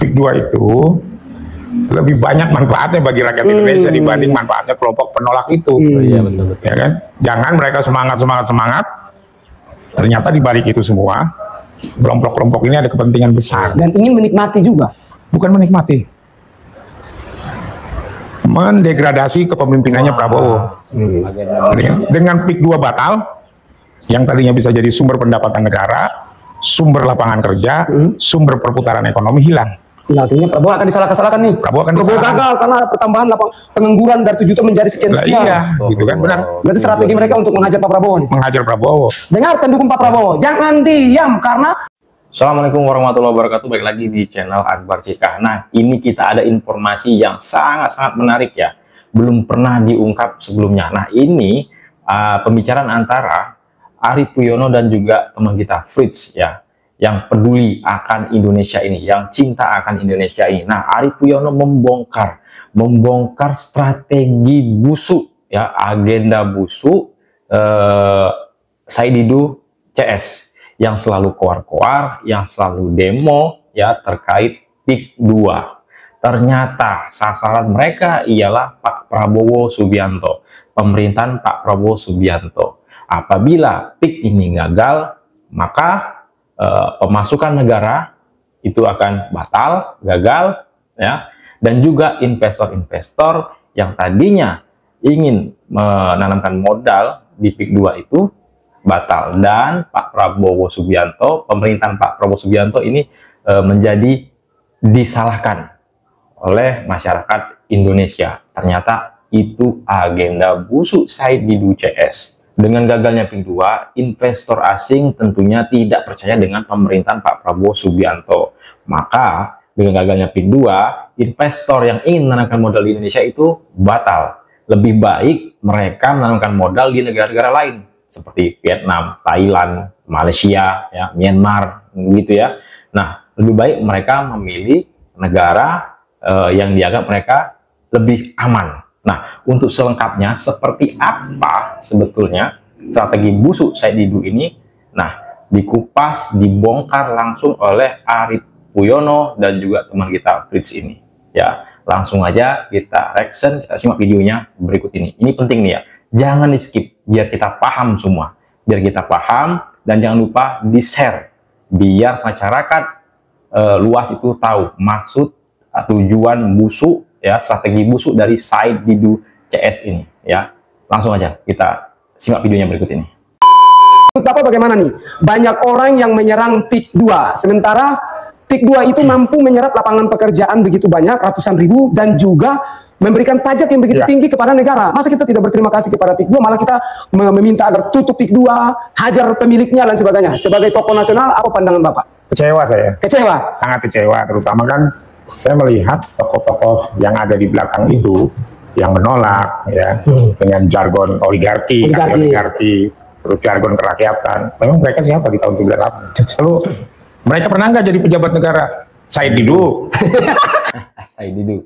PIK 2 itu lebih banyak manfaatnya bagi rakyat Indonesia dibanding manfaatnya kelompok penolak itu. Iya, betul. Ya kan? Jangan mereka semangat, ternyata di balik itu semua kelompok-kelompok ini ada kepentingan besar dan ingin menikmati juga. Bukan menikmati, mendegradasi kepemimpinannya Prabowo. Dengan PIK 2 batal, yang tadinya bisa jadi sumber pendapatan negara, sumber lapangan kerja, sumber perputaran ekonomi hilang. Nah, artinya Prabowo akan disalahkan nih. Prabowo gagal karena pertambahan pengangguran dari 7 juta menjadi sekian. Iya, gitu kan, benar. Berarti strategi mereka untuk menghajar Pak Prabowo nih. Menghajar Prabowo. Dengar pendukung Pak Prabowo, jangan diam karena. Assalamualaikum warahmatullahi wabarakatuh. Baik lagi di channel Akbar CK. Nah, ini kita ada informasi yang sangat-sangat menarik ya. Belum pernah diungkap sebelumnya. Nah, ini pembicaraan antara Arief Puyono dan juga teman kita Fritz ya, yang peduli akan Indonesia ini, yang cinta akan Indonesia ini. Nah, Arief Puyono membongkar strategi busuk ya, agenda busuk Said Didu CS yang selalu koar-koar, yang selalu demo ya terkait PIK 2. Ternyata sasaran mereka ialah Pak Prabowo Subianto, pemerintahan Pak Prabowo Subianto. Apabila PIK ini gagal, maka pemasukan negara itu akan batal, gagal ya, dan juga investor-investor yang tadinya ingin menanamkan modal di PIK 2 itu batal, dan Pak Prabowo Subianto, pemerintahan Pak Prabowo Subianto ini menjadi disalahkan oleh masyarakat Indonesia. Ternyata itu agenda busuk Said Didu CS. Dengan gagalnya PIK 2, investor asing tentunya tidak percaya dengan pemerintahan Pak Prabowo Subianto. Maka dengan gagalnya PIK 2, investor yang ingin menanamkan modal di Indonesia itu batal. Lebih baik mereka menanamkan modal di negara-negara lain seperti Vietnam, Thailand, Malaysia, ya, Myanmar, gitu ya. Nah, lebih baik mereka memilih negara yang dianggap mereka lebih aman. Nah, untuk selengkapnya seperti apa sebetulnya strategi busuk Said Didu ini, nah, dikupas, dibongkar langsung oleh Arief Puyono dan juga teman kita Fritz ini. Ya, langsung aja kita reaction, kita simak videonya berikut ini. Ini penting nih ya, jangan di skip biar kita paham semua, biar kita paham, dan jangan lupa di share biar masyarakat luas itu tahu maksud tujuan busuk ya, strategi busuk dari Said Didu CS ini ya. Langsung aja kita simak videonya berikut ini. Bapak bagaimana nih? Banyak orang yang menyerang PIK 2, sementara PIK 2 itu mampu menyerap lapangan pekerjaan begitu banyak, ratusan ribu, dan juga memberikan pajak yang begitu tinggi kepada negara. Masa kita tidak berterima kasih kepada PIK 2, malah kita meminta agar tutup PIK 2, hajar pemiliknya dan sebagainya. Sebagai tokoh nasional, apa pandangan Bapak? Kecewa saya. Kecewa? Sangat kecewa, terutama kan saya melihat tokoh-tokoh yang ada di belakang itu yang menolak ya, dengan jargon oligarki, terus jargon kerakyatan. Memang mereka siapa di tahun 98? Lalu mereka pernah nggak jadi pejabat negara? Said Didu. Said Didu.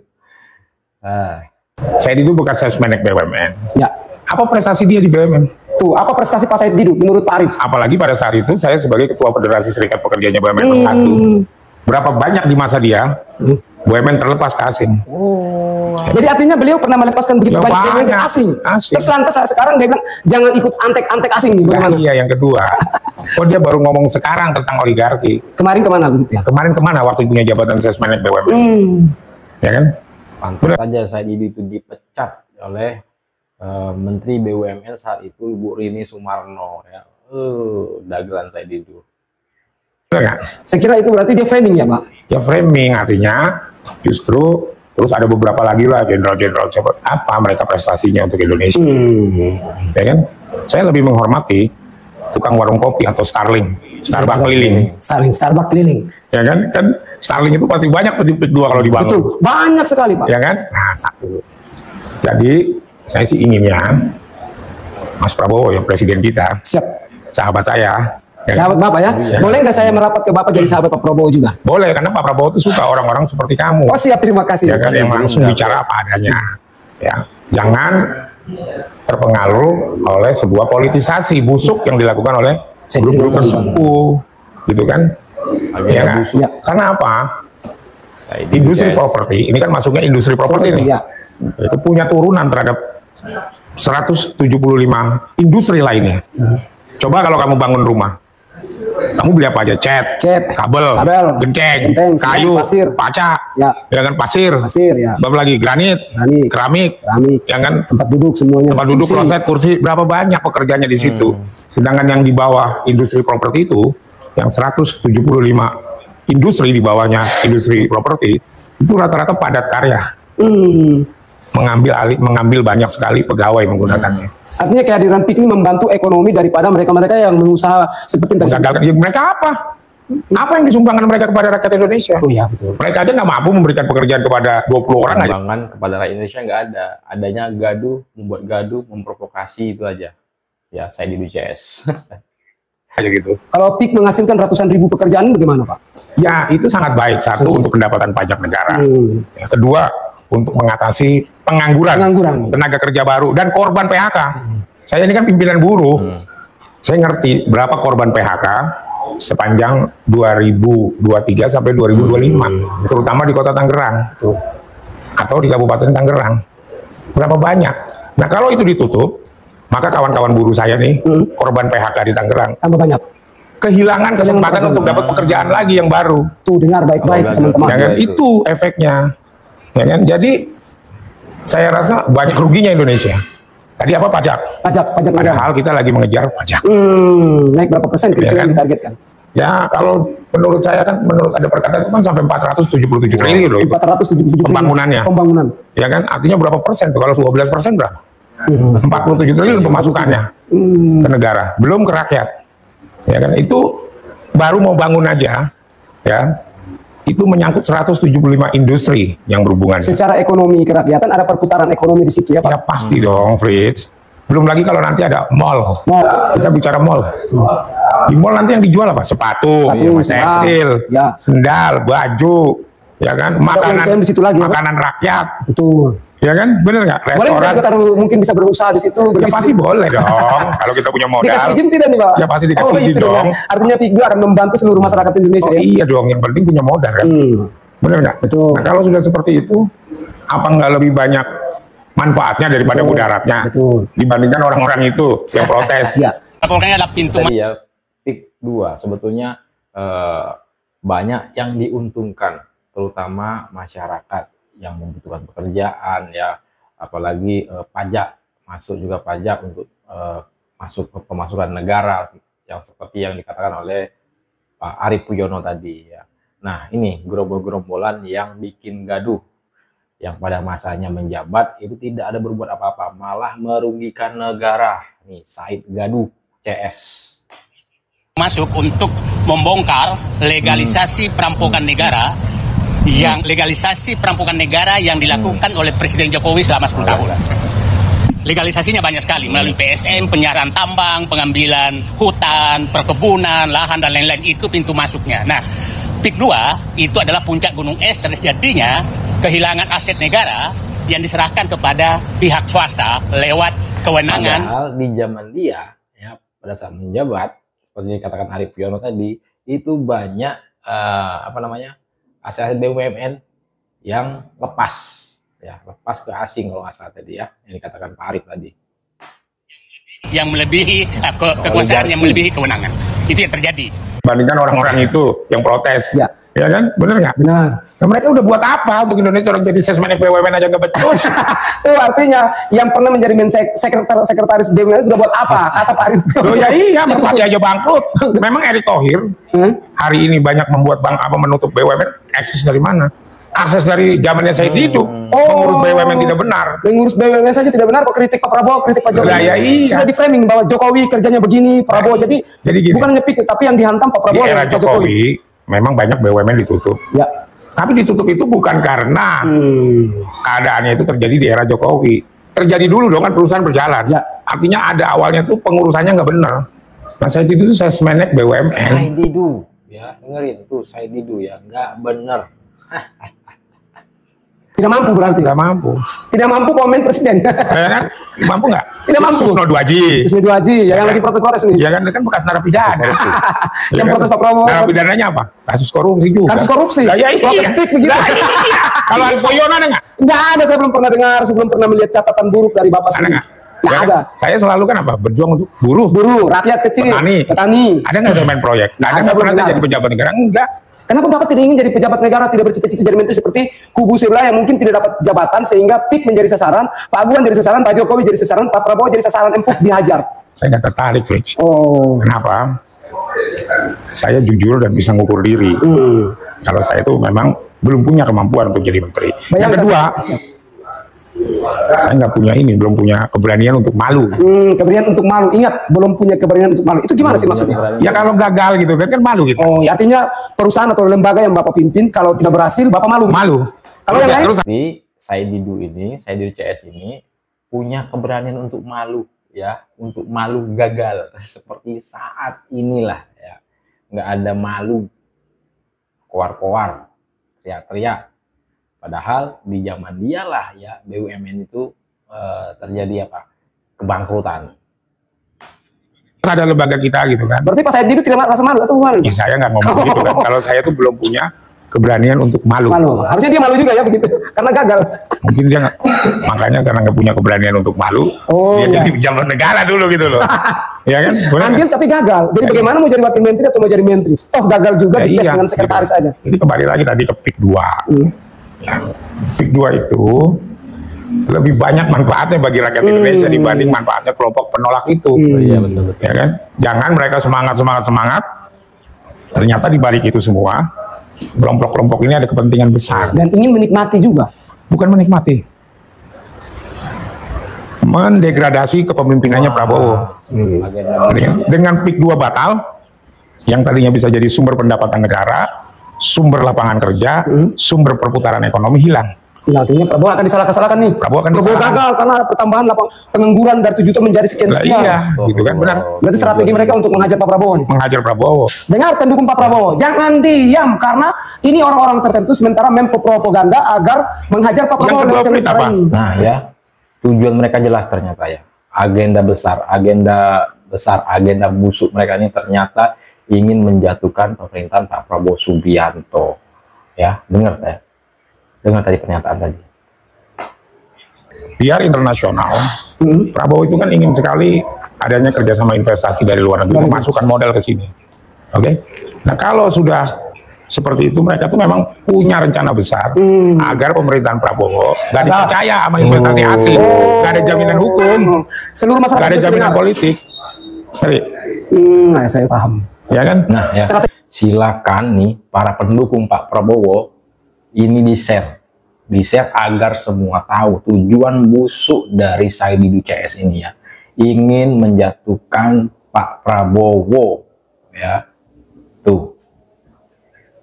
Said Didu bekas Sesmenek BUMN. Ya. Apa prestasi dia di BUMN? Tuh, apa prestasi Pak Said Didu menurut Pak Arief? Apalagi pada saat itu saya sebagai Ketua Federasi Serikat Pekerjanya BUMN Bersatu. Berapa banyak di masa dia BUMN terlepas ke asing. Jadi artinya beliau pernah melepaskan begitu banyak BUMN ke asing. Terus lantas sekarang dia bilang jangan ikut antek-antek asing nih. Nah, iya, yang kedua, kok dia baru ngomong sekarang tentang oligarki? Kemarin kemana begitu ya? Kemarin kemana waktu punya jabatan Sesmenek BUMN? Ya kan? Pantas saja Said Didu itu dipecat oleh Menteri BUMN saat itu Ibu Rini Sumarno ya. Dagelan Said Didu. Saya kira itu berarti dia framing ya, Pak? Ya framing, artinya justru terus ada beberapa lagi lah jenderal-jenderal apa mereka prestasinya untuk Indonesia. Ya kan? Saya lebih menghormati tukang warung kopi atau Starbucks keliling. Starbucks keliling. Ya kan? Kan Starling itu pasti banyak tuh di PIK 2 kalau dibangun. Betul, banyak sekali, Pak. Ya kan? Nah, satu. Jadi saya sih inginnya Mas Prabowo yang presiden kita, siap, sahabat saya. Sahabat Bapak ya? Boleh nggak saya merapat ke Bapak jadi sahabat Pak Prabowo juga? Boleh, karena Pak Prabowo itu suka orang-orang seperti kamu. Oh siap, terima kasih. Ya kan, yang langsung bicara apa adanya. Ya, jangan terpengaruh oleh sebuah politisasi busuk yang dilakukan oleh grup-grup tersepuh, gitu kan? Ya kan? Karena apa? Industri properti, ini kan masuknya industri properti nih. Ya. Itu punya turunan terhadap 175 industri lainnya. Coba kalau kamu bangun rumah, kamu beli apa aja? Cat, kabel, genteng, kayu, pasir, paca, ya kan pasir, ya. Berapa lagi? Granit, keramik, ya kan? Tempat duduk semuanya. Tempat duduk, kloset, kursi, berapa banyak pekerjaannya di situ. Sedangkan yang di bawah industri properti itu, yang 175 industri di bawahnya industri properti, itu rata-rata padat karya. Mengambil banyak sekali pegawai menggunakannya. Artinya kehadiran PIK ini membantu ekonomi daripada mereka-mereka yang mengusaha seperti menggagalkan. Ya, mereka apa? Apa yang disumbangkan mereka kepada rakyat Indonesia? Oh iya, betul. Mereka aja nggak mampu memberikan pekerjaan kepada 20 orang aja. Sumbangan kepada rakyat Indonesia nggak ada. Adanya gaduh, membuat gaduh, memprovokasi, itu aja. Ya, saya di BCS. Aja gitu. Kalau PIK menghasilkan ratusan ribu pekerjaan bagaimana, Pak? Ya, itu sangat baik. Satu, untuk pendapatan pajak negara. Ya, kedua, untuk mengatasi pengangguran, tenaga kerja baru, dan korban PHK. Saya ini kan pimpinan buruh. Saya ngerti berapa korban PHK sepanjang 2023 sampai 2025, terutama di kota Tangerang atau di Kabupaten Tangerang. Berapa banyak? Nah, kalau itu ditutup, maka kawan-kawan buruh saya nih, korban PHK di Tangerang, tambah banyak. Kehilangan kesempatan untuk dapat pekerjaan lagi yang baru. Tuh, dengar baik-baik teman-teman. Jangan itu efeknya. Ya kan? Jadi saya rasa banyak ruginya Indonesia. Tadi apa? Pajak padahal kita lagi mengejar pajak. Naik berapa persen kira-kira yang ditargetkan? Ya, kalau menurut saya kan, menurut ada perkataan itu kan sampai 477 triliun loh. 477 pembangunannya. Ya kan? Artinya berapa persen tuh? Kalau 12% berapa? 47 triliun pemasukannya ke negara, belum ke rakyat. Ya kan? Itu baru mau bangun aja, ya. Itu menyangkut 175 industri yang berhubungan. Secara ekonomi kerakyatan ada perputaran ekonomi di situ ya, Pak? Ya pasti dong, Fritz. Belum lagi kalau nanti ada mall. Kita bicara mall. Di mall nanti yang dijual apa? Sepatu, tekstil, sendal, baju, ya kan? Makanan, di situ lagi, makanan rakyat. Betul. Ya kan, bener nggak? Boleh mungkin bisa berusaha di situ. Ya pasti boleh dong. Kalau kita punya modal. Dikasih izin tidak nih, Pak? Ya pasti dikasih izin dong. Artinya PIK akan membantu seluruh masyarakat Indonesia. Iya dong. Yang penting punya modal kan. Bener nggak? Betul. Nah, kalau sudah seperti itu, apa nggak lebih banyak manfaatnya daripada mudaratnya? Betul. Dibandingkan orang-orang itu yang protes. Pokoknya ada pintu. Tadi ya, PIK 2 sebetulnya banyak yang diuntungkan, terutama masyarakat yang membutuhkan pekerjaan, ya, apalagi pajak, masuk juga pajak untuk masuk ke pemasukan negara, yang seperti yang dikatakan oleh Pak Arief Puyono tadi, ya. Nah, ini gerombol-gerombolan yang bikin gaduh, yang pada masanya menjabat itu tidak ada berbuat apa-apa, malah merugikan negara. Nih, Said Gaduh CS masuk untuk membongkar legalisasi perampokan negara, yang legalisasi perampokan negara yang dilakukan oleh Presiden Jokowi selama 10 tahun. Legalisasinya banyak sekali, melalui PSM, penyiaran tambang, pengambilan hutan, perkebunan, lahan, dan lain-lain. Itu pintu masuknya. Nah, PIK 2 itu adalah puncak gunung es terjadinya kehilangan aset negara yang diserahkan kepada pihak swasta lewat kewenangan. Padahal di zaman dia, ya, pada saat menjabat, seperti dikatakan Arief Puyono tadi, itu banyak aset BUMN yang lepas ke asing, kalau nggak salah tadi, ya, yang dikatakan Pak Arief tadi. Yang melebihi kekuasaan, yang melebihi kewenangan. Itu yang terjadi. Bandingkan orang-orang itu yang protes, ya kan? Bener nggak? Benar. Nah, mereka udah buat apa untuk Indonesia? Orang jadi sesmenek BUMN aja nggak becus. Oh, artinya yang pernah menjadi sekretaris BUMN itu udah buat apa? Kata Pak Arief. Oh ya iya, Merpati aja bangkrut. Memang Erick Thohir hari ini banyak membuat menutup BUMN. Akses dari mana? Akses dari zamannya Said Didu. Mengurus BUMN tidak benar. Mengurus BUMN saja tidak benar kok, kritik Pak Prabowo, kritik Pak Jokowi. Ya, iya. Sudah di framing bahwa Jokowi kerjanya begini, Prabowo. Jadi gini, bukan nyepik, tapi yang dihantam Pak Prabowo. Di era Jokowi memang banyak BUMN ditutup. Ya. Tapi ditutup itu bukan karena keadaannya itu terjadi di era Jokowi. Terjadi dulu dong kan, perusahaan berjalan. Ya. Artinya ada awalnya tuh pengurusannya nggak benar. Nah, Said Didu itu sesmenek BUMN. Said Didu, ya, dengerin tuh, Said Didu ya, nggak benar. Tidak mampu berarti. Tidak mampu. Tidak mampu komen presiden. Ya kan? Mampu nggak? Tidak mampu. Susno 2Haji. Susno 2Haji, yang lagi protes-protes nih. Ya kan bekas narapidana. Yang protes Pak Prabowo. Narapidananya apa? Kasus korupsi juga. Kasus korupsi. Lah ya Protes iya. pik begitu. Iya. Kalau Alpoyon ada nggak? Nggak ada, saya belum pernah dengar, saya belum pernah melihat catatan buruk dari Bapak Ada sendiri. nggak? Nggak Ya, ada. Saya selalu kan apa? Berjuang untuk buruh, Rakyat kecil, petani. Ada nggak saya main proyek? Nggak ada, saya nggak pernah belum saya jadi dengar. pejabat negara? Enggak. Kenapa Bapak tidak ingin jadi pejabat negara, tidak bercita-cita jadi menteri seperti kubu sebelah yang mungkin tidak dapat jabatan sehingga PIK menjadi sasaran, Pak Aguan jadi sasaran, Pak Jokowi jadi sasaran, Pak Prabowo jadi sasaran empuk dihajar. Saya nggak tertarik, Fritz. Oh. Kenapa? Saya jujur dan bisa ngukur diri. Kalau saya itu memang belum punya kemampuan untuk jadi menteri. Yang kedua, saya nggak punya belum punya keberanian untuk malu. Keberanian untuk malu. Ingat, belum punya keberanian untuk malu. Itu gimana sih maksudnya? Ya kalau gagal gitu kan malu gitu. Oh, ya artinya perusahaan atau lembaga yang Bapak pimpin kalau tidak berhasil, Bapak malu. Malu. Kalau yang lain, Tapi Said Didu ini, Said Didu CS ini punya keberanian untuk malu, ya, untuk malu gagal seperti saat inilah, ya, nggak ada malu, koar-koar, teriak-teriak. Padahal di zaman dialah ya BUMN itu terjadi apa? Kebangkrutan. Ada lembaga kita gitu kan. berarti Pak Said Didu tidak merasa malu atau gimana? Ya saya nggak ngomong gitu kan. Kalau saya tuh belum punya keberanian untuk malu. Malu. Harusnya dia malu juga ya begitu, karena gagal. Mungkin dia nggak, makanya karena nggak punya keberanian untuk malu, Oh, dia iya. jadi pejabat negara dulu gitu loh. Ya kan? Benar Ambil nggak? tapi gagal. Jadi bagaimana mau jadi wakil menteri atau mau jadi menteri? Toh gagal juga Ya di tes iya, dengan sekretaris gitu. aja. Jadi kembali lagi tadi ke PIK 2. Ya, PIK 2 itu lebih banyak manfaatnya bagi rakyat Indonesia dibanding manfaatnya kelompok penolak itu. Iya betul. Ya kan? Jangan mereka semangat. Ternyata di balik itu semua, kelompok-kelompok ini ada kepentingan besar. Dan ingin menikmati juga. Bukan menikmati. Mendegradasi kepemimpinannya Prabowo. Dengan PIK 2 batal, yang tadinya bisa jadi sumber pendapatan negara, sumber lapangan kerja, sumber perputaran ekonomi hilang. Ya, artinya Prabowo akan disalah-salahkan nih. Prabowo akan gagal disalahkan. karena pertambahan pengangguran dari 7 juta menjadi sekian Lah sekian. iya, gitu kan benar. Berarti strategi mereka untuk menghajar Pak Prabowo nih. Menghajar Prabowo. Dengar pendukung Pak Prabowo, jangan diam karena ini orang-orang tertentu sementara mempropaganda agar menghajar Pak Prabowo Yang kedua, lewat Frit, cara apa? ini. Nah ya, tujuan mereka jelas ternyata ya. Agenda besar, agenda busuk mereka ini ternyata ingin menjatuhkan pemerintahan Pak Prabowo Subianto. Ya, dengar ya. Dengar tadi pernyataan tadi. Biar internasional, Prabowo itu kan ingin sekali adanya kerjasama investasi dari luar negeri, memasukkan modal ke sini. Oke? Nah kalau sudah seperti itu, mereka tuh memang punya rencana besar agar pemerintahan Prabowo gak dipercaya sama investasi asing, gak ada jaminan hukum, Seluruh masyarakat gak ada itu jaminan dengar. politik. Ngerti? Nah, saya paham. Ya kan? Nah ya, silakan nih para pendukung Pak Prabowo ini di-share agar semua tahu tujuan busuk dari Said Didu CS ini ya, ingin menjatuhkan Pak Prabowo ya. Tuh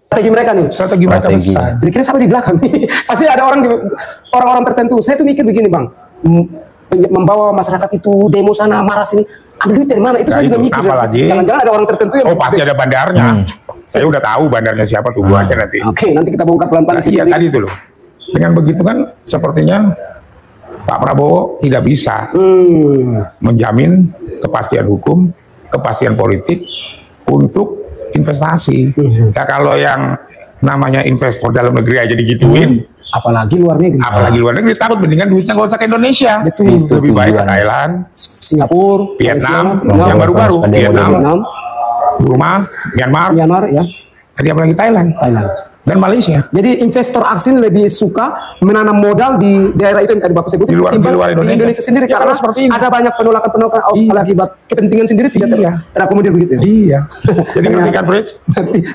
Strategi mereka nih. Strategi mereka besar. Kira-kira siapa di belakang nih? Pasti ada orang-orang tertentu. Saya tuh mikir begini, Bang. Membawa masyarakat itu demo sana, marah sini. Ambil duit dari mana? Itu Nah, saya juga itu, mikir. apalagi? Jangan-jangan ada orang tertentu yang... Oh pasti ada bandarnya. Saya udah tahu bandarnya siapa, tunggu aja nanti. Oke, nanti kita bongkar pelan-pelan. Nah, iya tadi itu loh. Dengan begitu kan sepertinya Pak Prabowo tidak bisa menjamin kepastian hukum, kepastian politik untuk investasi. Ya kalau yang namanya investor dalam negeri aja digituin, Apalagi luar negeri. apalagi luar negeri takut, mendingan duitnya nggak usah ke Indonesia. Betul. Lebih baik ke Tujuan. Thailand, Singapura, Vietnam, Malaysia, yang baru-baru, Vietnam. Vietnam, Burma, Myanmar, Myanmar, ya, tadi apalagi Thailand Thailand. dan Malaysia. Jadi investor asing lebih suka menanam modal di daerah itu yang tadi Bapak sebut Di luar Indonesia. sendiri Ya, karena kalau seperti ini. ada banyak penolakan akibat kepentingan sendiri tidak terakomodir begitu. Iya. Jadi ngerti kan Fritz?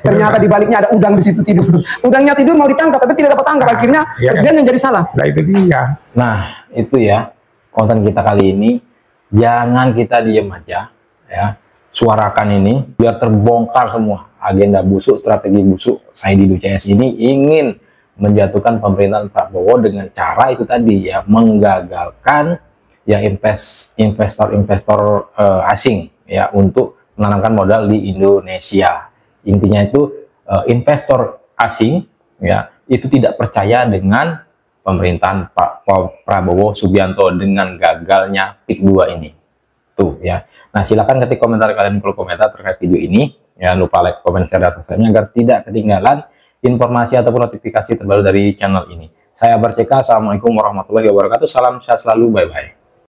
Ternyata di baliknya ada udang di situ tidur. Udangnya tidur mau ditangkap tapi tidak dapat tangkap. Akhirnya iya kan? presiden yang jadi salah. Nah itu dia. Nah, itu ya konten kita kali ini. Jangan kita diem aja ya. Suarakan ini biar terbongkar semua agenda busuk, strategi busuk Said Didu CS ini ingin menjatuhkan pemerintahan Prabowo dengan cara itu tadi ya, menggagalkan ya investor-investor asing ya untuk menanamkan modal di Indonesia. Intinya itu investor asing ya itu tidak percaya dengan pemerintahan Pak Prabowo Subianto dengan gagalnya PIK 2 ini. Tuh ya. Nah, silakan ketik komentar kalian kalau komentar terkait video ini. Jangan lupa like, comment, share, dan subscribe agar tidak ketinggalan informasi ataupun notifikasi terbaru dari channel ini. Saya Akbar CK, Assalamualaikum warahmatullahi wabarakatuh. Salam sehat selalu, bye-bye.